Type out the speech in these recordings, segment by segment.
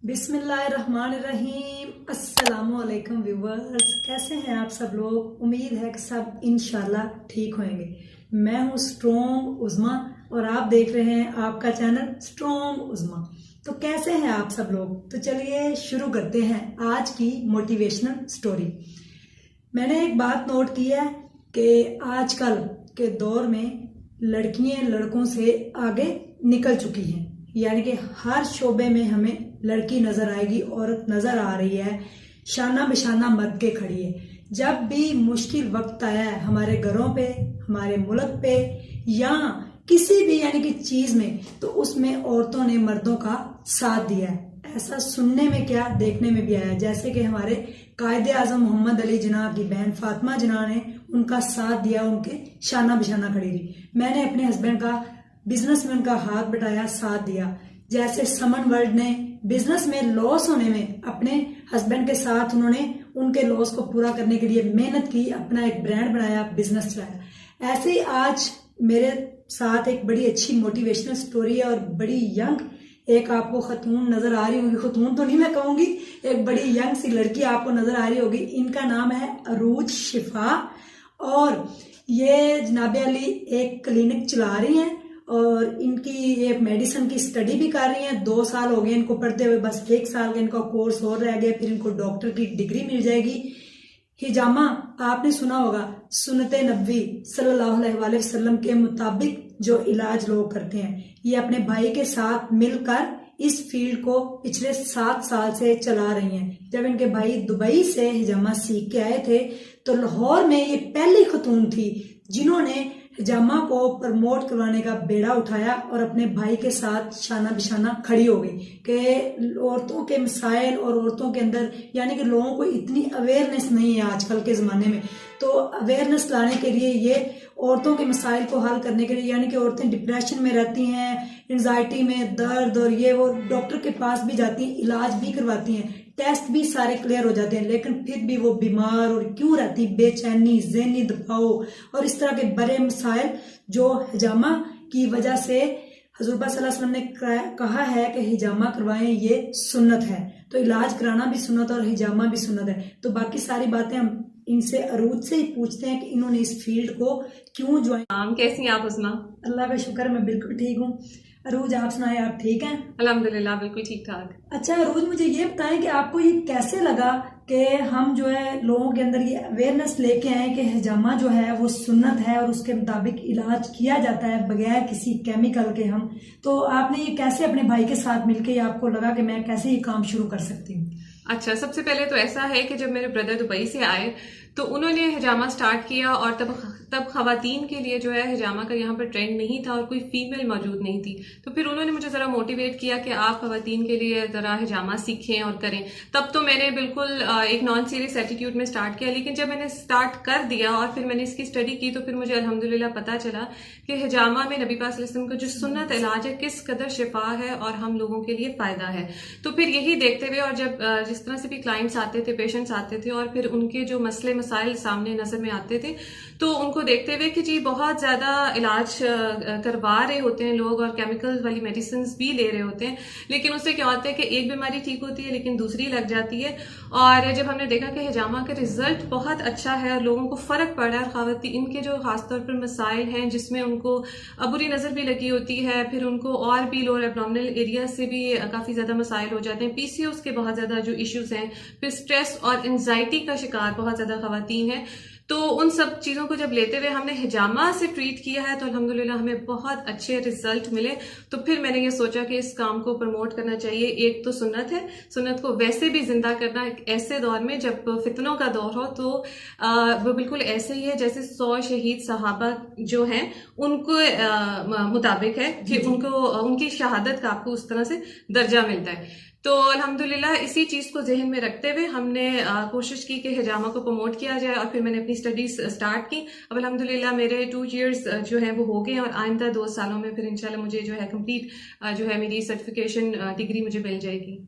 बिस्मिल्लाहिर्रहमानिर्रहीम। अस्सलामुअलैकुम व्यूवर्स, कैसे हैं आप सब लोग। उम्मीद है कि सब इंशाल्लाह ठीक होंगे। मैं हूँ स्ट्रॉन्ग उज़मा और आप देख रहे हैं आपका चैनल स्ट्रॉन्ग उज़मा। तो कैसे हैं आप सब लोग। तो चलिए शुरू करते हैं आज की मोटिवेशनल स्टोरी। मैंने एक बात नोट की है कि आजकल के दौर में लड़कियां लड़कों से आगे निकल चुकी हैं, यानी कि हर शोबे में हमें लड़की नजर आएगी, औरत नजर आ रही है, शाना बिशाना मर्द के खड़ी है। जब भी मुश्किल वक्त आया है हमारे घरों पे, हमारे मुल्क पे या किसी भी यानी कि चीज में, तो उसमें औरतों ने मर्दों का साथ दिया है। ऐसा सुनने में क्या देखने में भी आया, जैसे कि हमारे कायदे आजम मोहम्मद अली जिन्ना की बहन फातिमा जिन्ना ने उनका साथ दिया, उनके शाना बिशाना खड़ी रही। मैंने अपने हस्बैंड का बिजनेस में उनका हाथ बटाया, साथ दिया। जैसे समन वर्ल्ड ने बिजनेस में लॉस होने में अपने हस्बैंड के साथ उन्होंने उनके लॉस को पूरा करने के लिए मेहनत की, अपना एक ब्रांड बनाया, बिजनेस चलाया। ऐसे ही आज मेरे साथ एक बड़ी अच्छी मोटिवेशनल स्टोरी है और बड़ी यंग एक आपको खतून नजर आ रही होगी। खतून तो नहीं मैं कहूंगी, एक बड़ी यंग सी लड़की आपको नजर आ रही होगी। इनका नाम है अरूज शिफा और ये जनाब अली एक क्लिनिक चला रही हैं और इनकी एक मेडिसिन की स्टडी भी कर रही हैं। 2 साल हो गए इनको पढ़ते हुए, बस 1 साल का इनका कोर्स और रह गया, फिर इनको डॉक्टर की डिग्री मिल जाएगी। हिजामा आपने सुना होगा, सुन्नते नबी सल्लल्लाहु अलैहि वसल्लम के मुताबिक जो इलाज लोग करते हैं, ये अपने भाई के साथ मिलकर इस फील्ड को पिछले 7 साल से चला रही हैं। जब इनके भाई दुबई से हिजामा सीख के आए थे तो लाहौर में ये पहली खतून थी जिन्होंने हिजामा को प्रमोट करवाने का बेड़ा उठाया और अपने भाई के साथ शाना बिशाना खड़ी हो गई कि औरतों के मसाइल और औरतों के अंदर, यानी कि लोगों को इतनी अवेयरनेस नहीं है आजकल के ज़माने में। तो अवेयरनेस लाने के लिए ये औरतों के मसाइल को हल करने के लिए, यानी कि औरतें डिप्रेशन में रहती हैं, एंजाइटी में, दर्द और ये वो, डॉक्टर के पास भी जाती हैं, इलाज भी करवाती हैं, टेस्ट भी सारे क्लियर हो जाते हैं, लेकिन फिर भी वो बीमार और क्यों रहती, बेचैनी, ज़हनी दबाव और इस तरह के बड़े मसाइल जो हिजामा की वजह से हजूर पाक सल्लल्लाहु अलैहि वसल्लम ने कहा है कि हिजामा करवाएं, ये सुन्नत है। तो इलाज कराना भी सुन्नत और हिजामा भी सुन्नत है। तो बाकी सारी बातें हम इनसे अरूज से ही पूछते हैं कि इन्होंने इस फील्ड को क्यों ज्वाइन। कैसी हैं आप उस्मा? अल्लाह का शुक्र, मैं बिल्कुल ठीक हूँ। अरूज आप सुनाए, आप ठीक हैं? अल्हम्दुलिल्लाह बिल्कुल ठीक ठाक। अच्छा अरूज, मुझे ये बताएं कि आपको ये कैसे लगा कि हम जो है लोगों के अंदर ये अवेयरनेस लेके आए कि हिजामा जो है वो सुन्नत है और उसके मुताबिक इलाज किया जाता है बगैर किसी केमिकल के। हम तो आपने ये कैसे अपने भाई के साथ मिलके आपको लगा कि मैं कैसे ये काम शुरू कर सकती हूँ? अच्छा, सबसे पहले तो ऐसा है कि जब मेरे ब्रदर दुबई से आए तो उन्होंने हिजामा स्टार्ट किया और तब खवातीन के लिए जो है हिजामा का यहाँ पर ट्रेंड नहीं था और कोई फीमेल मौजूद नहीं थी। तो फिर उन्होंने मुझे ज़रा मोटिवेट किया कि आप खवातीन के लिए ज़रा हिजामा सीखें और करें। तब तो मैंने बिल्कुल एक नॉन सीरियस एटीट्यूड में स्टार्ट किया, लेकिन जब मैंने स्टार्ट कर दिया और फिर मैंने इसकी स्टडी की तो फिर मुझे अल्हम्दुलिल्लाह पता चला कि हिजामा में नबी पाक सल्लल्लाहु अलैहि वसल्लम का जो सुन्नत इलाज है किस कदर शिफा है और हम लोगों के लिए फ़ायदा है। तो फिर यही देखते हुए और जब जिस तरह से भी क्लाइंट्स आते थे, पेशेंट्स आते थे और फिर उनके जो मसले मसाइल सामने नजर में आते थे, तो उनको देखते हुए कि जी बहुत ज्यादा इलाज करवा रहे होते हैं लोग और केमिकल वाली मेडिसिन भी ले रहे होते हैं, लेकिन उससे क्या होता है कि एक बीमारी ठीक होती है लेकिन दूसरी लग जाती है। और जब हमने देखा कि हिजामा का रिजल्ट बहुत अच्छा है और लोगों को फर्क पड़ा है, खवातीन के जो खासतौर पर मसाइल हैं जिसमें उनको बुरी नजर भी लगी होती है, फिर उनको और भी लोअर एब्डोमिनल एरिया से भी काफी ज्यादा मसाइल हो जाते हैं, पीसीओएस के बहुत ज्यादा जो इश्यूज हैं, फिर स्ट्रेस और एंजाइटी का शिकार बहुत ज्यादा खवातीन है। तो उन सब चीज़ों को जब लेते हुए हमने हिजामा से ट्रीट किया है तो अल्हम्दुलिल्लाह हमें बहुत अच्छे रिजल्ट मिले। तो फिर मैंने ये सोचा कि इस काम को प्रमोट करना चाहिए। एक तो सुन्नत है, सुन्नत को वैसे भी जिंदा करना ऐसे दौर में जब फितनों का दौर हो, तो वो बिल्कुल ऐसे ही है जैसे 100 शहीद सहाबा जो हैं उनको मुताबिक है कि उनको उनकी शहादत का आपको उस तरह से दर्जा मिलता है। तो अल्हम्दुलिल्लाह इसी चीज़ को जहन में रखते हुए हमने कोशिश की कि हिजामा को प्रमोट किया जाए और फिर मैंने अपनी स्टडीज स्टार्ट की। अब अल्हम्दुलिल्लाह मेरे 2 इयर्स जो है वो हो गए और आइंदा 2 सालों में फिर इंशाल्लाह मुझे जो है कंप्लीट जो है मेरी सर्टिफिकेशन डिग्री मुझे मिल जाएगी।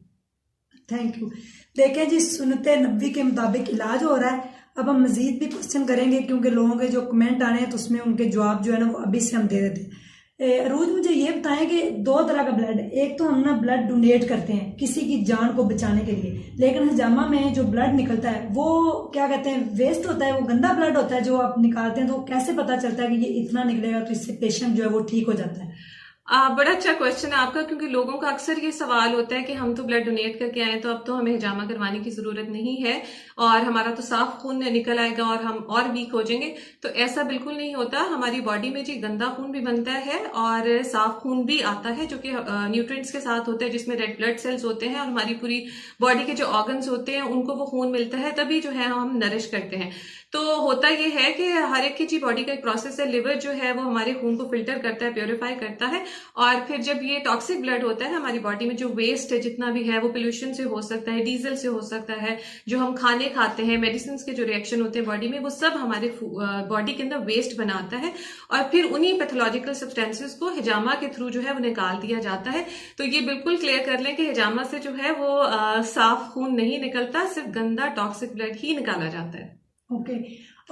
Thank you. देखिए जी, सुन्नते नबी के मुताबिक इलाज हो रहा है। अब हम मजीद भी क्वेश्चन करेंगे क्योंकि लोगों के जो कमेंट आने हैं तो उसमें उनके जवाब जो है ना वो अभी से हम दे देते हैं। रोज मुझे ये बताएं कि दो तरह का ब्लड है, एक तो हम ना ब्लड डोनेट करते हैं किसी की जान को बचाने के लिए, लेकिन हजामा में जो ब्लड निकलता है वो क्या कहते हैं वेस्ट होता है, वो गंदा ब्लड होता है जो आप निकालते हैं, तो कैसे पता चलता है कि ये इतना निकलेगा तो इससे पेशेंट जो है वो ठीक हो जाता है? बड़ा अच्छा क्वेश्चन है आपका, क्योंकि लोगों का अक्सर ये सवाल होता है कि हम तो ब्लड डोनेट करके आए तो अब तो हमें हिजामा करवाने की जरूरत नहीं है और हमारा तो साफ खून निकल आएगा और हम और वीक हो जाएंगे। तो ऐसा बिल्कुल नहीं होता। हमारी बॉडी में जी गंदा खून भी बनता है और साफ खून भी आता है जो कि न्यूट्रिएंट्स के साथ होता है, जिसमें रेड ब्लड सेल्स होते हैं और हमारी पूरी बॉडी के जो ऑर्गन्स होते हैं उनको वो खून मिलता है, तभी जो है हम नरिश करते हैं। तो होता ये है कि हर एक की जी बॉडी का एक प्रोसेस है, लिवर जो है वो हमारे खून को फिल्टर करता है, प्योरीफाई करता है, और फिर जब ये टॉक्सिक ब्लड होता है हमारी बॉडी में जो वेस्ट है जितना भी है वो पोल्यूशन से हो सकता है, डीजल से हो सकता है, जो हम खाने खाते हैं, मेडिसिन के जो रिएक्शन होते हैं बॉडी में, वो सब हमारे बॉडी के अंदर वेस्ट बनाता है और फिर उन्हीं पैथोलॉजिकल सब्सटेंसेस को हिजामा के थ्रू जो है वो निकाल दिया जाता है। तो ये बिल्कुल क्लियर कर लें कि हिजामा से जो है वो साफ खून नहीं निकलता, सिर्फ गंदा टॉक्सिक ब्लड ही निकाला जाता है। ओके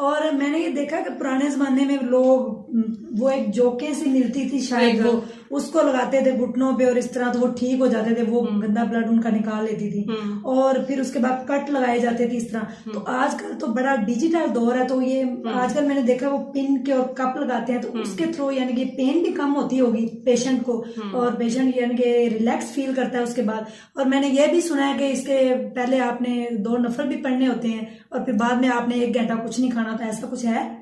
और मैंने ये देखा कि पुराने जमाने में लोग वो एक जोके सी मिलती थी शायद, वो उसको लगाते थे घुटनों पे और इस तरह तो वो ठीक हो जाते थे, वो गंदा ब्लड उनका निकाल लेती थी, और फिर उसके बाद कट लगाए जाते थे इस तरह। तो आजकल तो बड़ा डिजिटल दौर है, तो ये आजकल मैंने देखा वो पिन के और कप लगाते हैं, तो उसके थ्रू यानी कि पेन भी कम होती होगी पेशेंट को और पेशेंट यानी कि रिलैक्स फील करता है उसके बाद। और मैंने ये भी सुना है कि इसके पहले आपने 2 नफल भी पढ़ने होते हैं और फिर बाद में आपने 1 घंटा कुछ नहीं खाना, तो ऐसा कुछ है?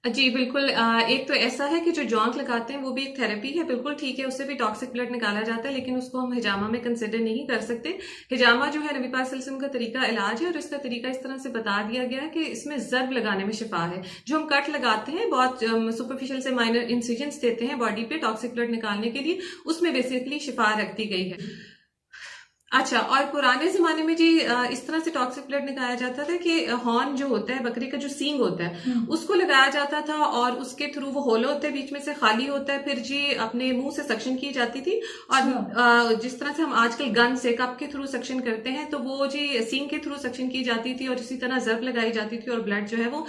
जी बिल्कुल। एक तो ऐसा है कि जो जॉन्क लगाते हैं वो भी एक थेरेपी है, बिल्कुल ठीक है, उससे भी टॉक्सिक ब्लड निकाला जाता है, लेकिन उसको हम हिजामा में कंसिडर नहीं कर सकते। हिजामा जो है नबी पाक सल्लल्लाहु अलैहि वसल्लम का तरीका इलाज है और इसका तरीका इस तरह से बता दिया गया है कि इसमें जर्ब लगाने में शिफा है। जो हम कट लगाते हैं बहुत सुपरफिशियल से माइनर इंसिजन्स देते हैं बॉडी पे टॉक्सिक ब्लड निकालने के लिए, उसमें बेसिकली शिफा रख दी गई है। अच्छा, और पुराने जमाने में जी इस तरह से टॉक्सिक ब्लड निकाला जाता था कि हॉर्न जो होता है, बकरी का जो सींग होता है उसको लगाया जाता था और उसके थ्रू वो होलो होता है, बीच में से खाली होता है, फिर जी अपने मुंह से सक्शन की जाती थी और जिस तरह से हम आजकल गन से कप के थ्रू सक्शन करते हैं तो वो जी सींग के थ्रू सक्शन की जाती थी और इसी तरह जर्ब लगाई जाती थी और ब्लड जो है वो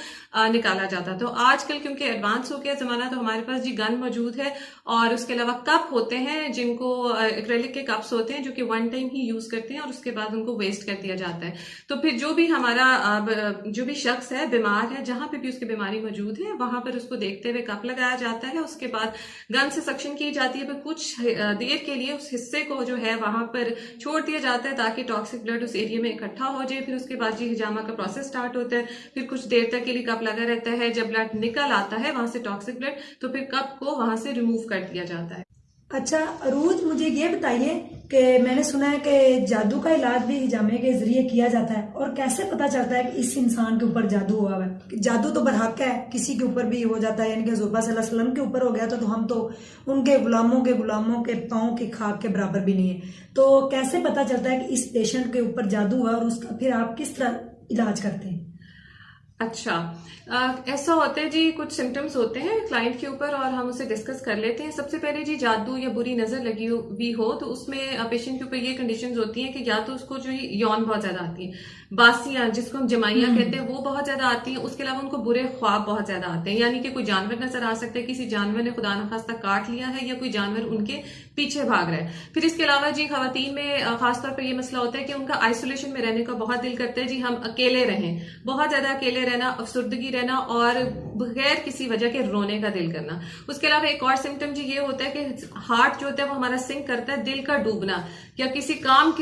निकाला जाता। तो आजकल क्योंकि एडवांस हो गया जमाना तो हमारे पास जी गन मौजूद है और उसके अलावा कप होते हैं जिनको एक्रेलिक के कप्स होते हैं जो कि 1 टाइम ही यूज करते हैं और उसके बाद उनको वेस्ट कर दिया जाता है। तो फिर जो भी हमारा जो भी शख्स है बीमार है, जहां पे भी उसकी बीमारी मौजूद है वहां पर उसको देखते हुए कप लगाया जाता है, उसके बाद गन से सक्शन की जाती है, फिर कुछ देर के लिए उस हिस्से को जो है वहां पर छोड़ दिया जाता है ताकि टॉक्सिक ब्लड उस एरिया में इकट्ठा हो जाए। फिर उसके बाद जी हिजामा का प्रोसेस स्टार्ट होता है, फिर कुछ देर तक के लिए कप लगा रहता है, जब ब्लड निकल आता है वहां से टॉक्सिक ब्लड तो फिर कप को वहां से रिमूव कर दिया जाता है। अच्छा अरूज, मुझे ये बताइए कि मैंने सुना है कि जादू का इलाज भी हिजामे के जरिए किया जाता है, और कैसे पता चलता है कि इस इंसान के ऊपर जादू हुआ है? जादू तो बरहक है, किसी के ऊपर भी हो जाता है, यानी कि हुज़ूर सल्लल्लाहु अलैहि वसल्लम के ऊपर हो गया तो हम तो उनके गुलामों के पाँव की खाक के बराबर भी नहीं है। तो कैसे पता चलता है कि इस पेशेंट के ऊपर जादू हुआ और उसका फिर आप किस तरह इलाज करते हैं? अच्छा, ऐसा होता है जी, कुछ सिम्टम्स होते हैं क्लाइंट के ऊपर और हम उसे डिस्कस कर लेते हैं। सबसे पहले जी जादू या बुरी नजर लगी हुई हो तो उसमें पेशेंट के ऊपर ये कंडीशंस होती हैं कि या तो उसको जो यौन बहुत ज्यादा आती है, बासियां जिसको हम जमाइयां कहते हैं वो बहुत ज्यादा आती हैं, उसके अलावा उनको बुरे ख्वाब बहुत ज्यादा आते हैं, यानी कि कोई जानवर नजर आ सकता है, किसी जानवर ने खुदा न खास्ता काट लिया है या कोई जानवर उनके पीछे भाग रहा है। फिर इसके अलावा जी खवातीन में खासतौर पर यह मसला होता है कि उनका आइसोलेशन में रहने का बहुत दिल करता है जी, हम अकेले रहें, बहुत ज्यादा अकेले रहना, अफसुर्दगी रहना और बगैर किसी वजह के रोने का दिल करना। उसके अलावा एक और सिम्टम जी ये होता है कि हार्ट जो होता है वो हमारा सिंक करता है, दिल का डूबना, या किसी काम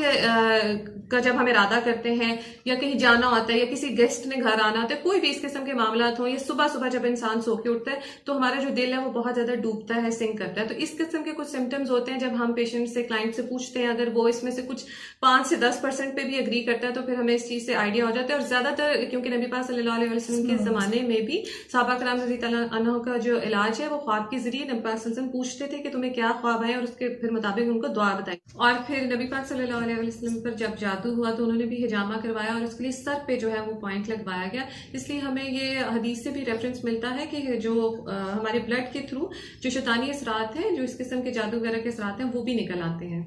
का जब हम इरादा करते हैं या कहीं जाना होता है या किसी गेस्ट ने घर आना होता है, कोई भी इस किस्म के मामला हो, या सुबह सुबह जब इंसान सो के उठता है तो हमारा जो दिल है वो बहुत ज्यादा डूबता है, सिंक करता है। तो इस किस्म के कुछ सिम्टम्स होते हैं। जब हम पेशेंट से, क्लाइंट से पूछते हैं, अगर वो इसमें से कुछ 5 से 10% पे भी एग्री करता है तो फिर हमें इस चीज से आइडिया हो जाता है। और ज्यादातर क्योंकि नबी पाक सल्लल्लाहु अलैहि वसल्लम के जमाने में भी सहाबा कराम रज़ी अल्लाह अन्हु का जो इलाज है वो ख्वाब के जरिए नबी पाक सल्लल्लाहु अलैहि वसल्लम पूछते थे कि तुम्हें क्या ख्वाब आए और उसके फिर मुताबिक उनको दुआ बताई। और फिर नबी पाक सल्लल्लाहु अलैहि वसल्लम पर जब जादू हुआ तो उन्होंने भी हिजामा करवाया और उसके लिए सर पे जो है वो पॉइंट लगवाया गया। इसलिए हमें ये हदीस से भी रेफरेंस मिलता है कि जो हमारे ब्लड के थ्रू जो शैतानी असरात हैं, जो इस किस्म के जादू वगैरह के असरात हैं वो भी निकल आते हैं।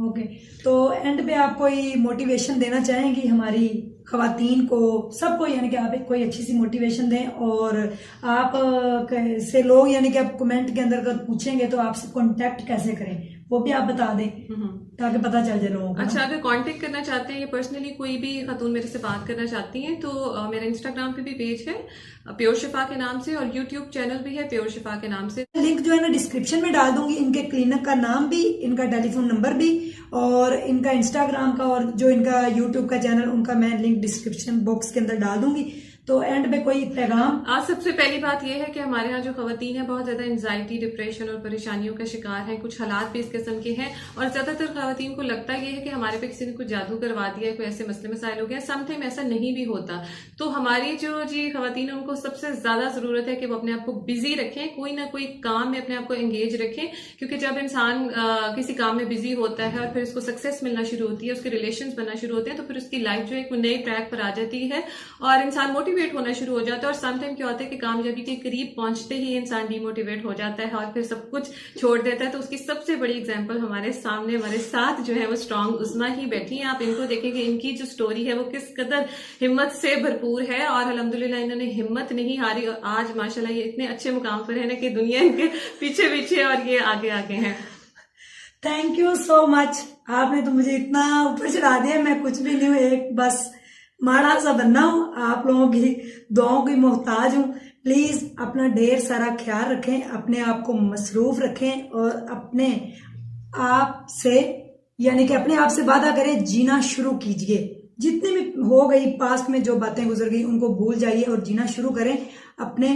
ओके, तो एंड पे आप कोई मोटिवेशन देना चाहेंगी हमारी खवातीन को, सबको, यानी कि आप एक कोई अच्छी सी मोटिवेशन दें, और आप से लोग यानी कि आप कमेंट के अंदर अगर पूछेंगे तो आपसे कांटेक्ट कैसे करें वो भी आप बता दें ताकि पता चल जाए लोगों को। अच्छा, अगर कांटेक्ट करना चाहते हैं या पर्सनली कोई भी खातून मेरे से बात करना चाहती हैं तो मेरा इंस्टाग्राम पे भी पेज है प्योर शिफा के नाम से, और यूट्यूब चैनल भी है प्योर शिफा के नाम से। लिंक जो है ना डिस्क्रिप्शन में डाल दूंगी, इनके क्लिनिक का नाम भी, इनका टेलीफोन नंबर भी, और इनका इंस्टाग्राम का और जो इनका यूट्यूब का चैनल उनका मैं लिंक डिस्क्रिप्शन बॉक्स के अंदर डाल दूंगी। तो एंड में कोई पैगाम? आज सबसे पहली बात यह है कि हमारे यहाँ जो खवातीन है बहुत ज्यादा एंजाइटी, डिप्रेशन और परेशानियों का शिकार हैं। कुछ हालात भी इस किस्म के हैं और ज्यादातर खवातीन को लगता ये है कि हमारे पे किसी ने कुछ जादू करवा दिया है, कोई ऐसे मसले मसाइल हो गया। समटाइम ऐसा नहीं भी होता। तो हमारी जो जी खवातीन है उनको सबसे ज्यादा जरूरत है कि वो अपने आप को बिजी रखें, कोई ना कोई काम में अपने आप को एंगेज रखें, क्योंकि जब इंसान किसी काम में बिजी होता है और फिर उसको सक्सेस मिलना शुरू होती है, उसके रिलेशंस बनना शुरू होते हैं, तो फिर उसकी लाइफ जो है एक नए ट्रैक पर आ जाती है और इंसान मोटिवेट होना शुरू हो जाता है। और समटाइम क्या होता है कि कामयाबी के करीब पहुंचते ही इंसान डिमोटिवेट हो जाता है और फिर सब कुछ छोड़ देता है। तो उसकी सबसे बड़ी एग्जांपल हमारे सामने हमारे साथ जो है वो स्ट्रांग उस्मा ही बैठी हैं। आप इनको देखेंगे, इनकी जो स्टोरी है वो किस कदर हिम्मत से भरपूर है और अल्हम्दुलिल्लाह इन्होंने हिम्मत नहीं हारी और आज माशाल्लाह ये इतने अच्छे मुकाम पर है ना कि दुनिया इनके पीछे पीछे और ये आगे आगे हैं। थैंक यू सो मच, आपने तो मुझे इतना ऊपर चढ़ा दिया, मैं कुछ भी नहीं हूँ, एक बस माड़ा सा बन्ना हूँ, आप लोगों की दुआओं की मोहताज हूँ। प्लीज अपना ढेर सारा ख्याल रखें, अपने आप को मसरूफ रखें और अपने आप से यानी कि अपने आप से वादा करें, जीना शुरू कीजिए। जितने भी हो गई पास्ट में जो बातें गुजर गई उनको भूल जाइए और जीना शुरू करें। अपने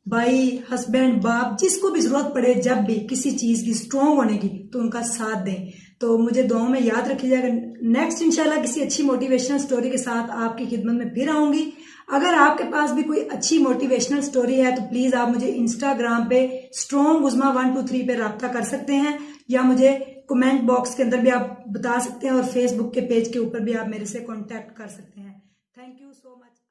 भाई, हस्बैंड, बाप, जिसको भी जरूरत पड़े जब भी किसी चीज की स्ट्रॉन्ग होने की तो उनका साथ दें। तो मुझे दुआओं में याद रखिएगा। नेक्स्ट इंशाल्लाह किसी अच्छी मोटिवेशनल स्टोरी के साथ आपकी खिदमत में फिर आऊंगी। अगर आपके पास भी कोई अच्छी मोटिवेशनल स्टोरी है तो प्लीज आप मुझे इंस्टाग्राम पे स्ट्रॉन्ग उज़्मा 123 पे राब्ता कर सकते हैं या मुझे कमेंट बॉक्स के अंदर भी आप बता सकते हैं और फेसबुक के पेज के ऊपर भी आप मेरे से कॉन्टेक्ट कर सकते हैं। Thank you so much.